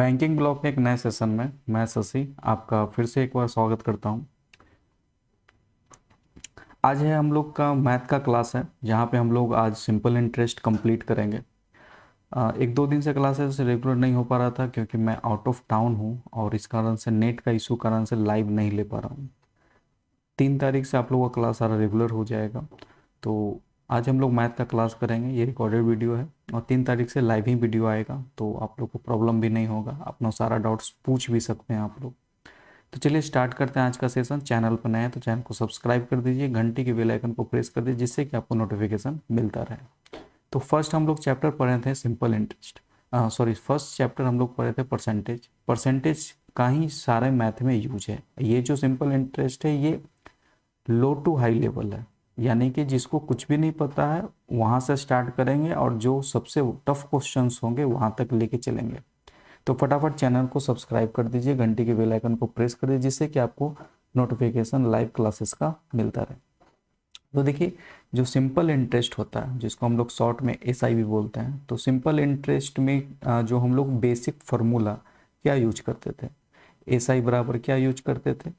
Banking block के एक नए सेशन में मैं शशि आपका फिर से एक बार स्वागत करता हूं। आज है हम लोग का मैथ का क्लास है, जहां पे हम लोग आज सिंपल इंटरेस्ट कंप्लीट करेंगे। एक दो दिन से क्लासेस रेगुलर नहीं हो पा रहा था क्योंकि मैं आउट ऑफ टाउन हूं और इस कारण से नेट का इशू कारण से लाइव नहीं ले पा रहा हूं। 3 तारीख से आप लोगों का क्लास सारा रेगुलर हो जाएगा। तो आज हम लोग मैथ का क्लास करेंगे, ये रिकॉर्डेड वीडियो है और 3 तारीख से लाइव ही वीडियो आएगा, तो आप लोग को प्रॉब्लम भी नहीं होगा, अपना सारा डाउट्स पूछ भी सकते हैं आप लोग। तो चलिए स्टार्ट करते हैं आज का सेशन। चैनल पर नए हैं तो चैनल को सब्सक्राइब कर दीजिए, घंटी के बेल आइकन को प्रेस कर दीजिए जिससे कि आपको नोटिफिकेशन मिलता रहे। तो फर्स्ट हम लोग चैप्टर पढ़े थे सिंपल इंटरेस्ट, फर्स्ट चैप्टर हम लोग पढ़े थे परसेंटेज। परसेंटेज का ही सारे मैथ में यूज है। ये जो सिंपल इंटरेस्ट है ये लो टू हाई लेवल है, यानी कि जिसको कुछ भी नहीं पता है वहाँ से स्टार्ट करेंगे और जो सबसे टफ क्वेश्चंस होंगे वहाँ तक लेके चलेंगे। तो फटाफट चैनल को सब्सक्राइब कर दीजिए, घंटी के बेल आइकन को प्रेस कर दीजिए जिससे कि आपको नोटिफिकेशन लाइव क्लासेस का मिलता रहे। तो देखिए, जो सिंपल इंटरेस्ट होता है जिसको हम लोग शॉर्ट में एसआई भी बोलते हैं, तो सिंपल इंटरेस्ट में जो हम लोग बेसिक फार्मूला क्या यूज करते थे, एसआई बराबर क्या यूज करते थे,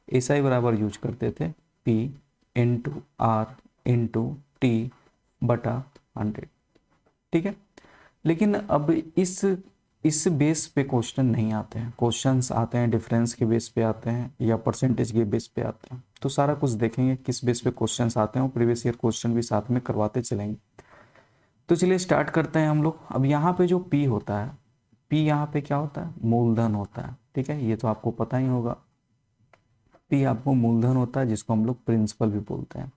एसआई बराबर यूज करते थे P into R into T बटा 100। ठीक है, लेकिन अब इस बेस पे क्वेश्चन नहीं आते हैं। क्वेश्चंस आते हैं डिफरेंस के बेस पे आते हैं या परसेंटेज के बेस पे आते हैं। तो सारा कुछ देखेंगे किस बेस पे क्वेश्चंस आते हैं और प्रीवियस ईयर क्वेश्चन भी साथ में करवाते चलेंगे। तो चलिए स्टार्ट करते हैं हम लोग। अब यहाँ पे जो पी होता है, पी यहाँ पे क्या होता है, मूलधन होता है। ठीक है, ये तो आपको पता ही होगा। पी आपको मूलधन होता है जिसको हम लोग प्रिंसिपल भी बोलते हैं।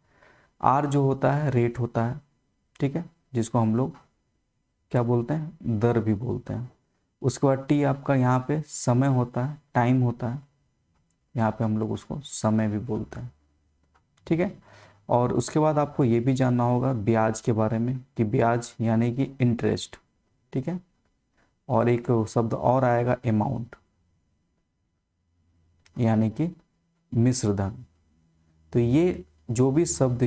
आर जो होता है रेट होता है, ठीक है, जिसको हम लोग क्या बोलते हैं, दर भी बोलते हैं। उसके बाद टी आपका यहाँ पे समय होता है, टाइम होता है, यहाँ पे हम लोग उसको समय भी बोलते हैं। ठीक है, और उसके बाद आपको ये भी जानना होगा ब्याज के बारे में कि ब्याज यानी कि इंटरेस्ट। ठीक है, और एक शब्द और आएगा अमाउंट, यानी कि मिश्र धन। तो ये जो भी शब्द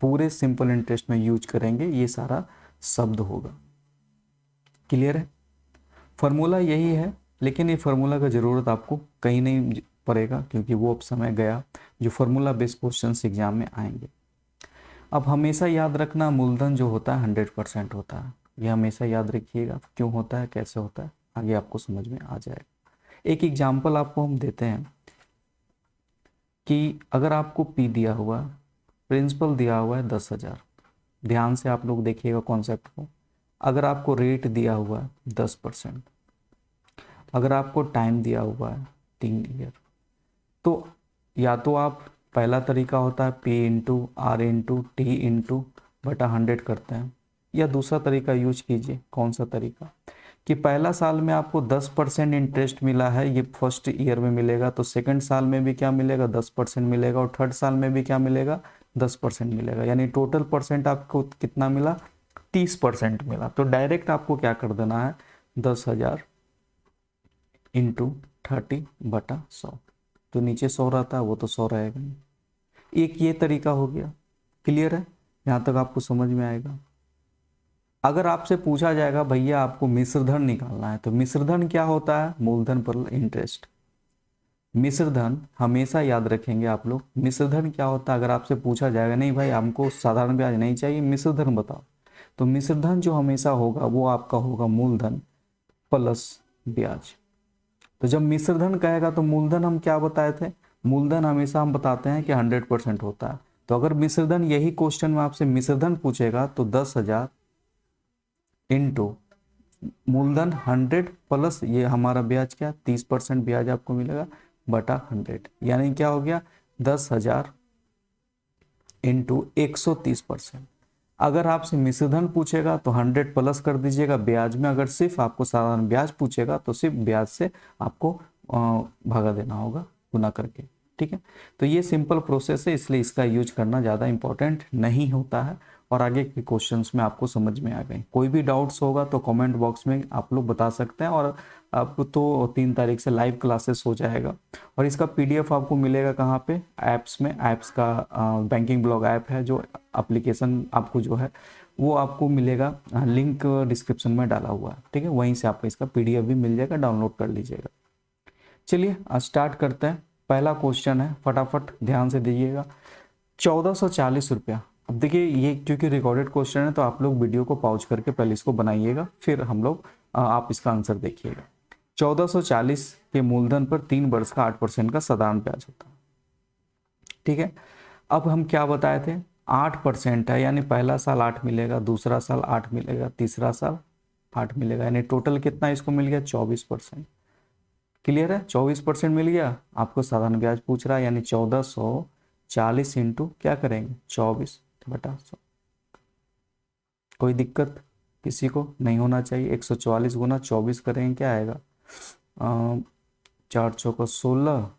पूरे सिंपल इंटरेस्ट में यूज करेंगे ये सारा शब्द होगा। क्लियर है, फार्मूला यही है, लेकिन ये फार्मूला का ज़रूरत आपको कहीं नहीं पड़ेगा क्योंकि वो अब समय गया जो फार्मूला बेस्ड क्वेश्चंस एग्जाम में आएंगे। अब हमेशा याद रखना, मूलधन जो होता है 100% होता है। ये हमेशा याद रखिएगा, क्यों होता है कैसे होता है आगे आपको समझ में आ जाएगा। एक एग्जाम्पल आपको हम देते हैं कि अगर आपको पी दिया हुआ, प्रिंसिपल दिया हुआ है 10,000, ध्यान से आप लोग देखिएगा कॉन्सेप्ट को। अगर आपको रेट दिया हुआ है 10%, अगर आपको टाइम दिया हुआ है 3 ईयर, तो या तो आप पहला तरीका होता है P into R into T into बटा 100 करते हैं, या दूसरा तरीका यूज कीजिए। कौन सा तरीका, कि पहला साल में आपको 10% इंटरेस्ट मिला है, ये फर्स्ट ईयर में मिलेगा, तो सेकंड साल में भी क्या मिलेगा, 10% मिलेगा, और थर्ड साल में भी क्या मिलेगा, 10% मिलेगा, यानी टोटल परसेंट आपको कितना मिला, 30% मिला। तो डायरेक्ट आपको क्या कर देना है, 10,000 इंटू 30/100। तो नीचे 100 रहता है वो तो 100 रहेगा नहीं। एक ये तरीका हो गया। क्लियर है, यहाँ तक आपको समझ में आएगा। अगर आपसे पूछा जाएगा भैया आपको मिश्रधन निकालना है, तो मिश्रधन क्या होता है, मूलधन पर इंटरेस्ट। मिश्रधन हमेशा याद रखेंगे आप लोग, मिश्रधन क्या होता है। अगर आपसे पूछा जाएगा नहीं भाई हमको साधारण ब्याज नहीं चाहिए, मिश्रधन बताओ, तो मिश्रधन जो हमेशा होगा वो आपका होगा मूलधन प्लस ब्याज। तो जब मिश्रधन कहेगा तो मूलधन हम क्या बताए थे, मूलधन हमेशा हम बताते हैं कि 100% होता है। तो अगर मिश्रधन, यही क्वेश्चन में आपसे मिश्रधन पूछेगा तो 10,000 इंटू मूलधन 100 प्लस ये हमारा ब्याज क्या, 30% ब्याज आपको मिलेगा बटा 100, यानी क्या हो गया 10,000 इंटू 130%। अगर आपसे मिश्रधन पूछेगा तो 100 प्लस कर दीजिएगा ब्याज में, अगर सिर्फ आपको साधारण ब्याज पूछेगा तो सिर्फ ब्याज से आपको भागा देना होगा गुना करके। ठीक है। तो ये सिंपल प्रोसेस है, इसलिए इसका यूज करना ज़्यादा इंपॉर्टेंट नहीं होता है और आगे के क्वेश्चंस में आपको समझ में आ गए। कोई भी डाउट्स होगा तो कमेंट बॉक्स में आप लोग बता सकते हैं। और अब तो 3 तारीख से लाइव क्लासेस हो जाएगा और इसका पीडीएफ आपको मिलेगा कहाँ पे, ऐप्स में। ऐप्स का बैंकिंग ब्लॉग ऐप है जो एप्लीकेशन आपको जो है वो आपको मिलेगा, लिंक डिस्क्रिप्शन में डाला हुआ है, ठीक है। वहीं से आपको इसका पीडीएफ भी मिल जाएगा, डाउनलोड कर लीजिएगा। चलिए स्टार्ट करते हैं। पहला क्वेश्चन है, फटाफट ध्यान से दीजिएगा। 1440 रुपया। अब देखिए ये क्योंकि रिकॉर्डेड क्वेश्चन है तो आप लोग वीडियो को पॉज करके पहले इसको बनाइएगा, फिर हम लोग आप इसका आंसर देखिएगा। 1440 के मूलधन पर 3 वर्ष का 8% का साधारण ब्याज होता है, ठीक है। अब हम क्या बताए थे, 8% है, यानी पहला साल 8 मिलेगा, दूसरा साल 8 मिलेगा, तीसरा साल 8 मिलेगा, यानी टोटल कितना इसको मिल गया, 24%। क्लियर है, 24% मिल गया। आपको साधारण ब्याज पूछ रहा है, यानी 1440 इंटू क्या करेंगे, 24/100। कोई दिक्कत किसी को नहीं होना चाहिए। 144 गुना 24 करेंगे, क्या आएगा, 4 चौका 16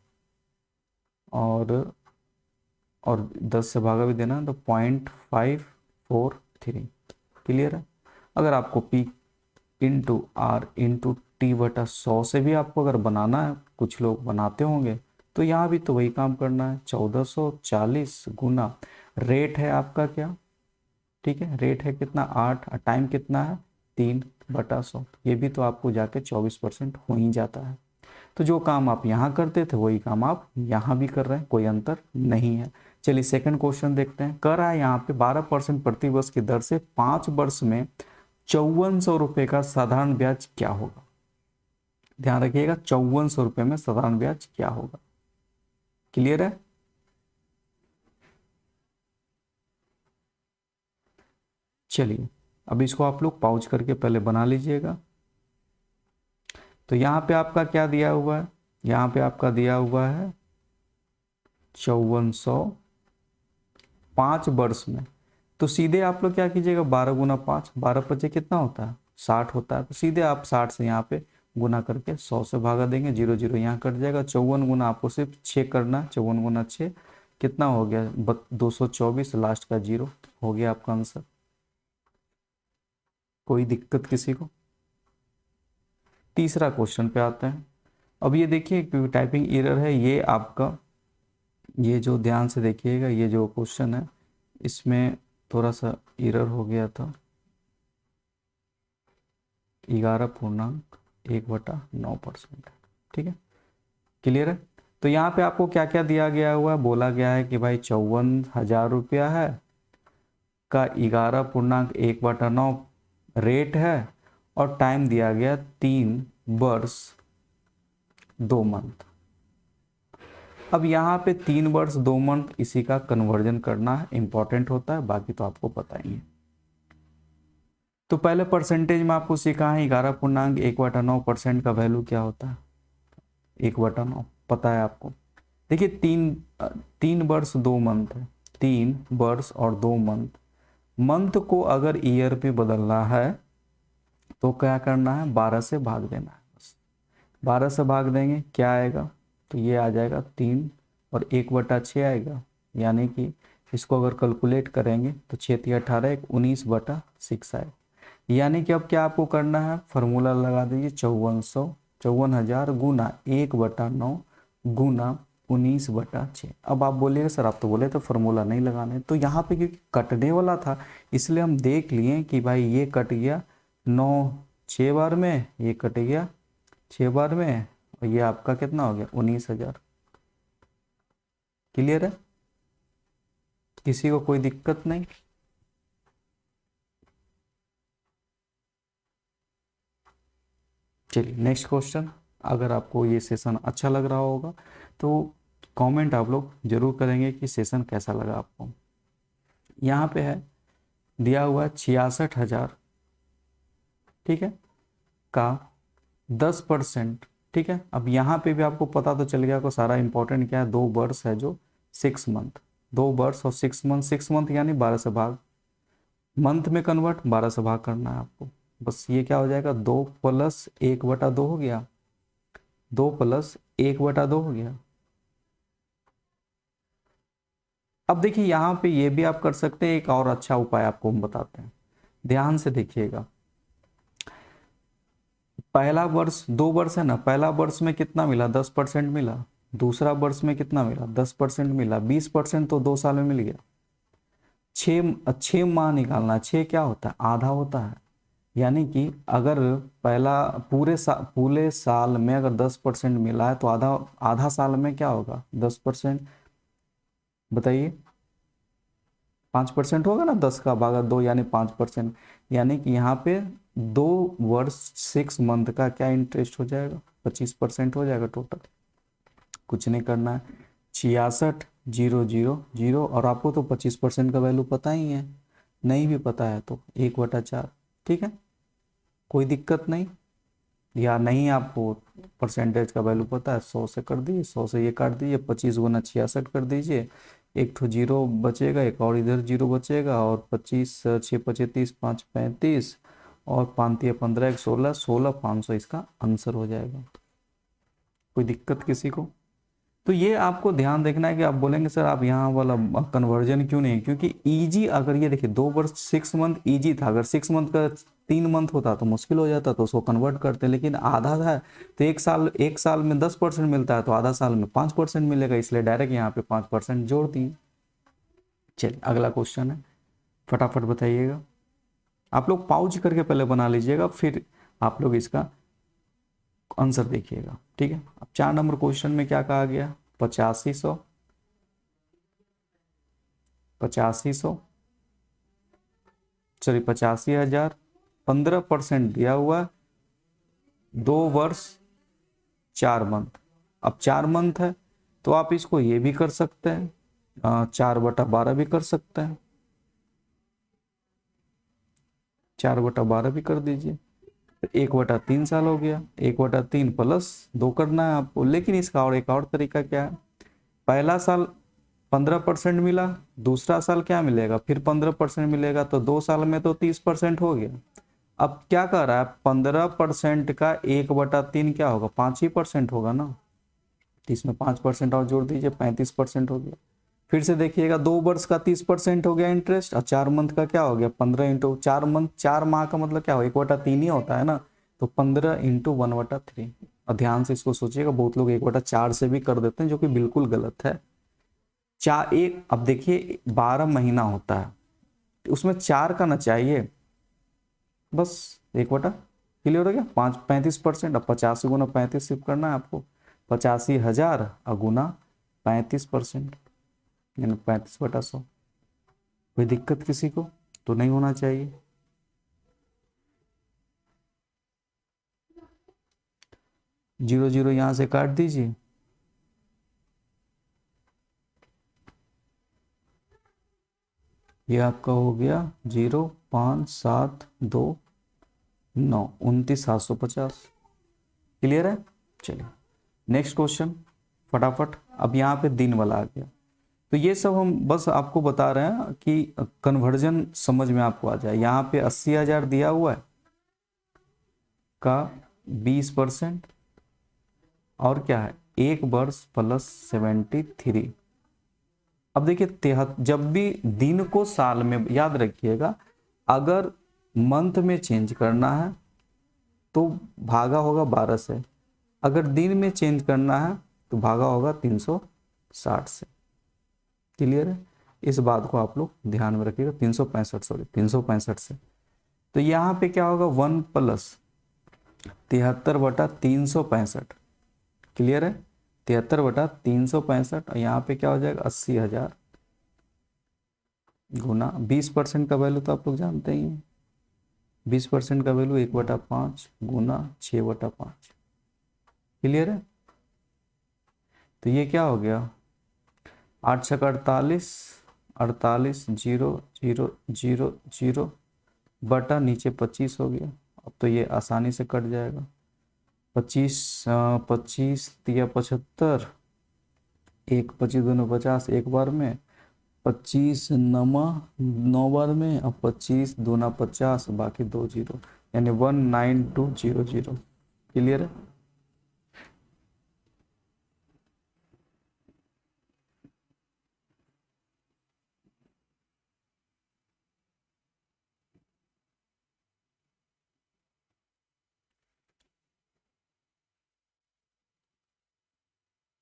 और 10 से भागा भी देना तो 0.543। क्लियर है। अगर आपको P into R into T/100 से भी आपको अगर बनाना है, कुछ लोग बनाते होंगे, तो यहाँ भी तो वही काम करना है। 1440 गुना रेट है आपका क्या, ठीक है, रेट है कितना 8, टाइम कितना है 3/100। ये भी तो आपको जाके 24% हो ही जाता है। तो जो काम आप यहाँ करते थे वही काम आप यहाँ भी कर रहे हैं, कोई अंतर नहीं है। चलिए सेकंड क्वेश्चन देखते हैं। कर रहा है यहाँ पे 12% प्रति वर्ष की दर से 5 वर्ष में 5400 रुपये का साधारण ब्याज क्या होगा। ध्यान रखिएगा, 5400 रुपये में साधारण ब्याज क्या होगा। क्लियर है। चलिए अब इसको आप लोग पॉज करके पहले बना लीजिएगा। तो यहाँ पे आपका क्या दिया हुआ है, यहाँ पे आपका दिया हुआ है 5400 5 वर्ष में। तो सीधे आप लोग क्या कीजिएगा, 12 गुना 5, 12×5 कितना होता है, 60 होता है। तो सीधे आप 60 से यहाँ पे गुना करके 100 से भागा देंगे, 0 0 यहाँ कट जाएगा। 54 गुना आपको सिर्फ 6 करना है, 54 गुना 6 कितना हो गया, 224, लास्ट का 0 हो गया आपका आंसर। कोई दिक्कत किसी को। तीसरा क्वेश्चन पे आते हैं। अब ये देखिए क्योंकि टाइपिंग एरर है, ये आपका, ये जो ध्यान से देखिएगा, ये जो क्वेश्चन है इसमें थोड़ा सा एरर हो गया था। 11.1/9%, ठीक है। क्लियर है। तो यहाँ पे आपको क्या क्या दिया गया हुआ है, बोला गया है कि भाई 54,000 रुपया है का 11.1/9 रेट है और टाइम दिया गया 3 वर्ष 2 मंथ। अब यहाँ पे 3 वर्ष 2 मंथ, इसी का कन्वर्जन करना है, इंपॉर्टेंट होता है, बाकी तो आपको पता ही है। तो पहले परसेंटेज में आपको सीखा है 11.1/9% का वैल्यू क्या होता है, 1/9 पता है आपको। देखिए 3 वर्ष 2 मंथ है, 3 वर्ष और 2 मंथ। मंथ को अगर ईयर पे बदलना है तो क्या करना है, 12 से भाग देना है। बस 12 से भाग देंगे, क्या आएगा, तो ये आ जाएगा 3 और 1/6 आएगा। यानी कि इसको अगर कैलकुलेट करेंगे तो 6×3 = 18, 19/6 आएगा। यानी कि अब क्या आपको करना है, फार्मूला लगा दीजिए, 54,000 गुना 1/9 गुना 19/6। अब आप बोलिएगा सर आप तो बोले तो फार्मूला नहीं लगाने, तो यहाँ पे क्योंकि कटने वाला था इसलिए हम देख लिए कि भाई ये कट गया 9 6 बार में, ये कट गया 6 बार में, और ये आपका कितना हो गया 19,000। क्लियर है, किसी को कोई दिक्कत नहीं। चलिए नेक्स्ट क्वेश्चन। अगर आपको ये सेशन अच्छा लग रहा होगा तो कमेंट आप लोग जरूर करेंगे कि सेशन कैसा लगा आपको। यहाँ पे है दिया हुआ है 66,000, ठीक है, का 10%, ठीक है। अब यहाँ पे भी आपको पता तो चल गया को सारा इंपॉर्टेंट क्या है, 2 वर्ष है जो 6 मंथ, 2 वर्ष और 6 मंथ, 6 मंथ यानी 12 से भाग, मंथ में कन्वर्ट 12 से भाग करना है आपको। बस ये क्या हो जाएगा, 2 + 1/2 हो गया, 2 + 1/2 हो गया। अब देखिए यहाँ पे ये भी आप कर सकते हैं, एक और अच्छा उपाय आपको हम बताते हैं, ध्यान से देखिएगा। पहला वर्ष, 2 वर्ष है ना, पहला वर्ष में कितना मिला, 10% मिला। दूसरा वर्ष में कितना मिला, 10% मिला। 20% तो 2 साल में मिल गया। 6 माह निकालना, 6 क्या होता है, आधा होता है। यानी कि अगर पहला पूरे साल में अगर 10% मिला है तो आधा आधा साल में क्या होगा, 10%। बताइए, 5% होगा ना, 10 का भागा 2 यानी 5%। यानी कि यहाँ पे 2 वर्ष 6 मंथ का क्या इंटरेस्ट हो जाएगा, 25% हो जाएगा टोटल। कुछ नहीं करना है, 66,000 और आपको तो 25% का वैल्यू पता ही है, नहीं भी पता है तो 1/4। ठीक है, कोई दिक्कत नहीं। या नहीं आपको परसेंटेज का वैल्यू पता है, 100 से कर दीजिए, 100 से ये काट दीजिए, 25 गुना 66 कर दीजिए, एक तो जीरो बचेगा, एक और इधर जीरो बचेगा, और 25 6 25 30 5 35 और 5 15 1 16 16,500 इसका आंसर हो जाएगा। कोई दिक्कत किसी को? तो ये आपको ध्यान देखना है कि आप बोलेंगे सर आप यहाँ वाला कन्वर्जन क्यों नहीं, क्योंकि इजी, अगर ये देखिए 2 वर्ष 6 मंथ इजी था, अगर 6 मंथ का 3 मंथ होता तो मुश्किल हो जाता, तो उसको कन्वर्ट करते, लेकिन आधा था तो एक साल में 10% मिलता है, तो आधा साल में 5% मिलेगा, इसलिए डायरेक्ट यहाँ पे 5% जोड़ दिए। चलिए अगला क्वेश्चन है, फटाफट बताइएगा। आप लोग पाउच करके पहले बना लीजिएगा, फिर आप लोग इसका आंसर देखिएगा। ठीक है, अब 4 नंबर क्वेश्चन में क्या कहा गया, 8500 8500 सॉरी 85,000, 15% दिया हुआ, 2 वर्ष 4 मंथ। अब 4 मंथ है तो आप इसको ये भी कर सकते हैं, 4/12 भी कर सकते हैं, 4/12 भी कर दीजिए, तो 1/3 साल हो गया, 1/3 + 2 करना है आपको। लेकिन इसका और एक और तरीका क्या है, पहला साल 15% मिला, दूसरा साल क्या मिलेगा, फिर 15% मिलेगा, तो 2 साल में तो 30% हो गया। अब क्या कर रहा है, 15% का 1/3 क्या होगा, 5% होगा ना, तो इसमें 5% और जोड़ दीजिए, 35% हो गया। फिर से देखिएगा, 2 वर्ष का 30% हो गया इंटरेस्ट, और 4 मंथ का क्या हो गया, 15 इंटू 4 मंथ, 4 माह का मतलब क्या हो, 1/3 ही होता है ना, तो 15 इंटू 1/3। और ध्यान से इसको सोचिएगा, बहुत लोग 1/4 से भी कर देते हैं, जो कि बिल्कुल गलत है। अब देखिए 12 महीना होता है, उसमें 4 का ना चाहिए, बस 1/, क्लियर हो गया, 35%। अब 85 गुना 35 सिर्फ करना है आपको, 85,000 और गुना 35%, यानी 35/100। कोई दिक्कत किसी को तो नहीं होना चाहिए। जीरो जीरो यहाँ से काट दीजिए, ये आपका हो गया 0,5,7,2,9 29,750। क्लियर है? चलिए नेक्स्ट क्वेश्चन फटाफट। अब यहाँ पे दिन वाला आ गया, तो ये सब हम बस आपको बता रहे हैं कि कन्वर्जन समझ में आपको आ जाए। यहाँ पे 80,000 दिया हुआ है का 20%, और क्या है, 1 वर्ष +73। अब देखिए जब भी दिन को साल में, याद रखिएगा, अगर मंथ में चेंज करना है तो भागा होगा 12 से, अगर दिन में चेंज करना है तो भागा होगा 360 से। क्लियर है? इस बात को आप लोग ध्यान में रखिएगा, 365 से। तो यहाँ पे क्या होगा, 1 + 73/365। क्लियर है? 73/365, और यहाँ पे क्या हो जाएगा, 80,000 गुना 20% का वैल्यू तो आप लोग जानते ही हैं, 20% का वैल्यू 1/5 गुना 6/5। क्लियर है? तो ये क्या हो गया, 8 छक 48, 48 0 0 0 0 बटा नीचे 25 हो गया। अब तो ये आसानी से कट जाएगा, 25 25 तिया 75, 1 25 दूना 50 एक बार में, 25 नमा 9 बार में, अब 25 दूना 50, बाकी 2 जीरो, यानी 19200। क्लियर है?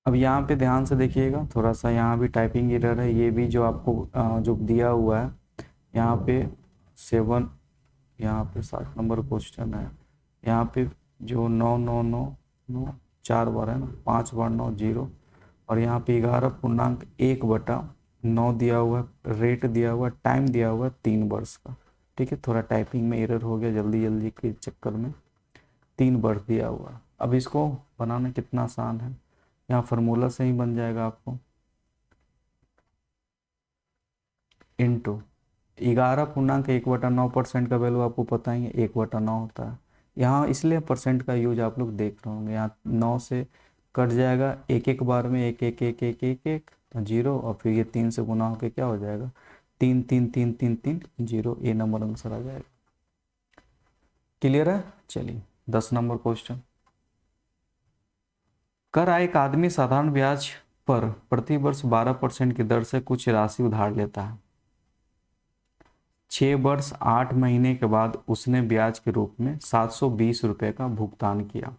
अब यहाँ पे ध्यान से देखिएगा, थोड़ा सा यहाँ भी टाइपिंग एरर है। ये भी जो आपको जो दिया हुआ है यहाँ पे 7, यहाँ पे 7 नंबर क्वेश्चन है। यहाँ पे जो 9 4 बार है ना, 5 बार 9 0, और यहाँ पे 11.1/9 दिया हुआ है, रेट दिया हुआ है, टाइम दिया हुआ है 3 वर्ष का। ठीक है, थोड़ा टाइपिंग में एरर हो गया जल्दी जल्दी के चक्कर में, 3 वर्ष दिया हुआ है। अब इसको बनाना कितना आसान है, यहाँ फार्मूला से ही बन जाएगा आपको। इंटू 11.1/9% का वैल्यू आपको पता ही है 1/9 होता है। यहाँ इसलिए परसेंट का यूज आप लोग देख रहे होंगे, यहाँ 9 से कट जाएगा एक एक बार में, एक एक एक एक एक एक तो 0, और फिर ये 3 से गुना होकर क्या हो जाएगा, 3 3 3 3 3 0, ए नंबर आंसर आ जाएगा। क्लियर है? चलिए 10 नंबर क्वेश्चन। कर आए एक आदमी साधारण ब्याज पर प्रति वर्ष 12% की दर से कुछ राशि उधार लेता है। 6 वर्ष 8 महीने के बाद उसने ब्याज के रूप में 720 रुपए का भुगतान किया।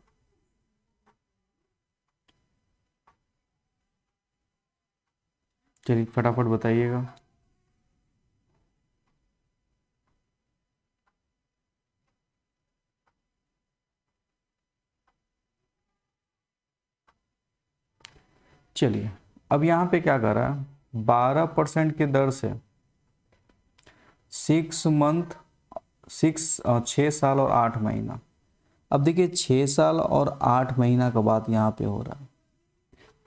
चलिए फटाफट बताइएगा। चलिए अब यहाँ पे क्या कर रहा है, 12% की दर से 6 साल और 8 महीना। अब देखिए 6 साल और 8 महीना का बात यहाँ पे हो रहा है।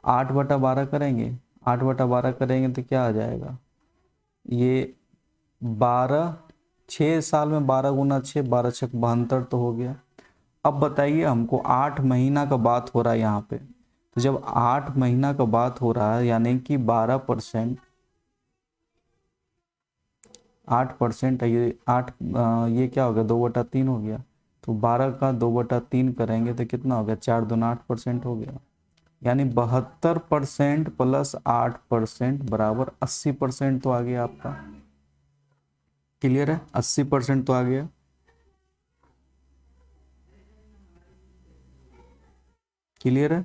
8/12 करेंगे, 8/12 करेंगे तो क्या आ जाएगा, ये 12, 6 साल में 12 गुना 6, 12 छक 72 तो हो गया। अब बताइए हमको 8 महीना का बात हो रहा है यहाँ पे, तो जब 8 महीना का बात हो रहा है यानी कि 12%, 8% है ये 8, ये क्या हो गया 2/3 हो गया, तो 12 का 2/3 करेंगे तो कितना हो गया, 4 दूना 8% हो गया। यानी 72% प्लस 8% बराबर 80% तो आ गया आपका। क्लियर है? 80% तो आ गया। क्लियर है?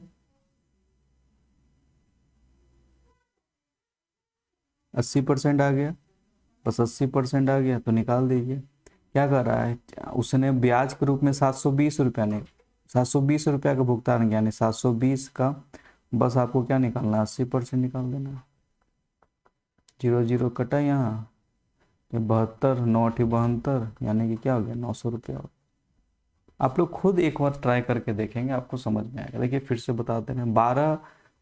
80% आ गया, बस 80% आ गया तो निकाल दीजिए। क्या कर रहा है, उसने ब्याज के रूप में 720 रुपया ने 720 रुपया का भुगतान किया, यानी 720 का बस आपको क्या निकालना है, 80% निकाल देना है। 0 0 कटा यहाँ, 72 9 8 72, यानी कि क्या हो गया 900 रुपया। आप लोग खुद एक बार ट्राई करके देखेंगे, आपको समझ में आएगा। देखिए फिर से बता दे रहे हैं,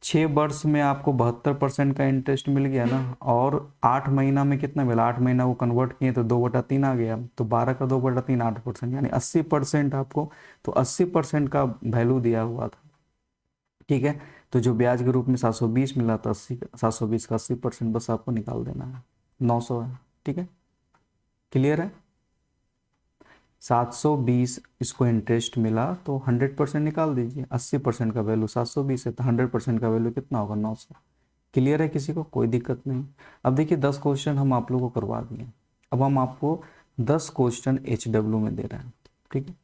6 वर्ष में आपको 72% का इंटरेस्ट मिल गया ना, और 8 महीना में कितना मिला, 8 महीना को कन्वर्ट किए तो 2/3 आ गया, तो 12 का 2/3 8%, यानी 80% आपको, तो 80% का वैल्यू दिया हुआ था। ठीक है, तो जो ब्याज के रूप में 720 मिला था, 720 का 80% बस आपको निकाल देना है, 900 है। ठीक है, क्लियर है? 720 इसको इंटरेस्ट मिला तो 100% निकाल दीजिए, 80% का वैल्यू 720 है तो 100% का वैल्यू कितना होगा, 900। क्लियर है? किसी को कोई दिक्कत नहीं? अब देखिए 10 क्वेश्चन हम आप लोगों को करवा दिए, अब हम आपको 10 क्वेश्चन HW में दे रहे हैं। ठीक है,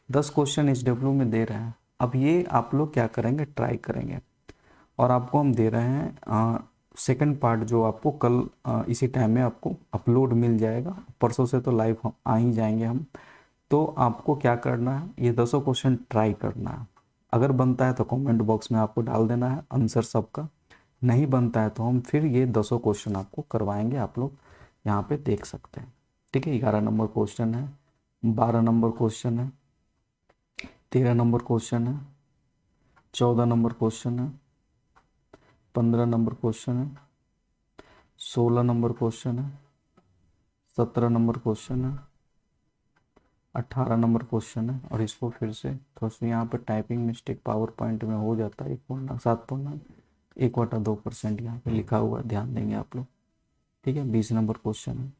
10 क्वेश्चन HW में दे रहे हैं। अब ये आप लोग क्या करेंगे, ट्राई करेंगे, और आपको हम दे रहे हैं सेकंड पार्ट, जो आपको कल इसी टाइम में आपको अपलोड मिल जाएगा। परसों से तो लाइव आ ही जाएंगे हम। तो आपको क्या करना है, ये 10 क्वेश्चन ट्राई करना है। अगर बनता है तो कमेंट बॉक्स में आपको डाल देना है आंसर सबका, नहीं बनता है तो हम फिर ये 10 क्वेश्चन आपको करवाएंगे, आप लोग यहाँ पे देख सकते हैं। ठीक है, 11 नंबर क्वेश्चन है, 12 नंबर क्वेश्चन है, 13 नंबर क्वेश्चन है, 14 नंबर क्वेश्चन है, 15 नंबर क्वेश्चन है, 16 नंबर क्वेश्चन है, 17 नंबर क्वेश्चन है, 18 नंबर क्वेश्चन है। और इसको फिर से थोड़ा सा यहाँ पर टाइपिंग मिस्टेक पावर पॉइंट में हो जाता है, 1.7.1/2% यहाँ पे लिखा हुआ है, ध्यान देंगे आप लोग। ठीक है, 20 नंबर क्वेश्चन है,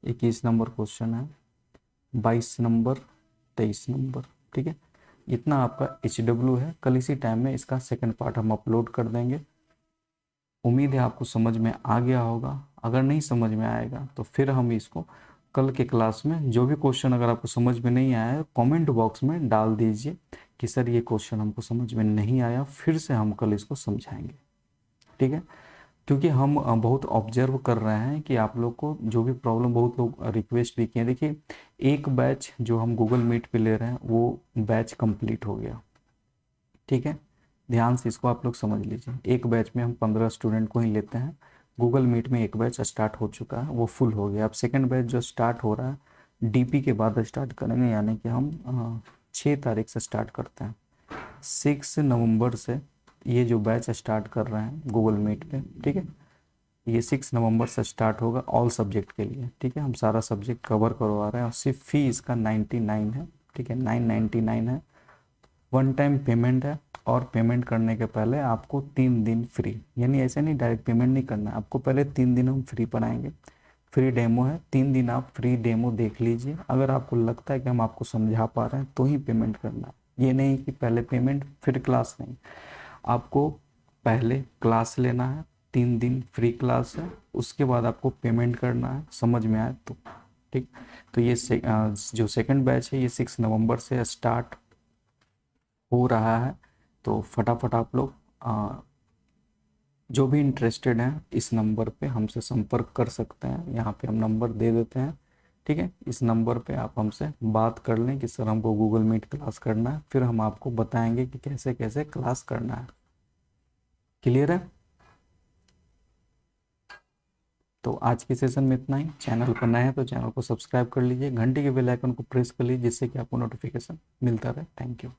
21 नंबर क्वेश्चन है, 22 नंबर, 23 नंबर। ठीक है, इतना आपका HW है। कल इसी टाइम में इसका सेकंड पार्ट हम अपलोड कर देंगे। उम्मीद है आपको समझ में आ गया होगा। अगर नहीं समझ में आएगा तो फिर हम इसको कल के क्लास में, जो भी क्वेश्चन अगर आपको समझ में नहीं आया है कमेंट बॉक्स में डाल दीजिए, कि सर ये क्वेश्चन हमको समझ में नहीं आया, फिर से हम कल इसको समझाएंगे, ठीक है। क्योंकि हम बहुत ऑब्जर्व कर रहे हैं कि आप लोग को जो भी प्रॉब्लम, बहुत लोग रिक्वेस्ट भी किए। देखिए, एक बैच जो हम गूगल मीट पे ले रहे हैं वो बैच कंप्लीट हो गया, ठीक है। ध्यान से इसको आप लोग समझ लीजिए, एक बैच में हम 15 स्टूडेंट को ही लेते हैं। गूगल मीट में एक बैच स्टार्ट हो चुका है, वो फुल हो गया। अब सेकंड बैच जो स्टार्ट हो रहा है डीपी के बाद स्टार्ट करेंगे, यानी कि हम 6 तारीख से स्टार्ट करते हैं। 6 नवंबर से ये जो बैच स्टार्ट कर रहे हैं गूगल मीट पे, ठीक है। ये 6 नवंबर से स्टार्ट होगा ऑल सब्जेक्ट के लिए, ठीक है। हम सारा सब्जेक्ट कवर करवा रहे हैं और सिर्फ फी इसका 99 है, ठीक है, 999 है। वन टाइम पेमेंट है, और पेमेंट करने के पहले आपको 3 दिन फ्री, यानी ऐसे नहीं डायरेक्ट पेमेंट नहीं करना है आपको, पहले 3 दिन हम फ्री पढ़ाएंगे। फ्री डेमो है, 3 दिन आप फ्री डेमो देख लीजिए। अगर आपको लगता है कि हम आपको समझा पा रहे हैं तो ही पेमेंट करना है। ये नहीं कि पहले पेमेंट फिर क्लास, नहीं। आपको पहले क्लास लेना है, 3 दिन फ्री क्लास है, उसके बाद आपको पेमेंट करना है, समझ में आए तो, ठीक। तो ये जो सेकंड बैच है ये 6 नवंबर से स्टार्ट हो रहा है। तो फटाफट आप लोग जो भी इंटरेस्टेड हैं इस नंबर पे हमसे संपर्क कर सकते हैं, यहाँ पे हम नंबर दे देते हैं, ठीक है। इस नंबर पे आप हमसे बात कर लें कि सर हमको गूगल मीट क्लास करना है, फिर हम आपको बताएंगे कि कैसे कैसे क्लास करना है। क्लियर है? तो आज के सेशन में इतना ही। चैनल पर नए हैं तो चैनल को सब्सक्राइब कर लीजिए, घंटी के बेल आइकन को प्रेस कर लीजिए, जिससे कि आपको नोटिफिकेशन मिलता रहे। Thank you.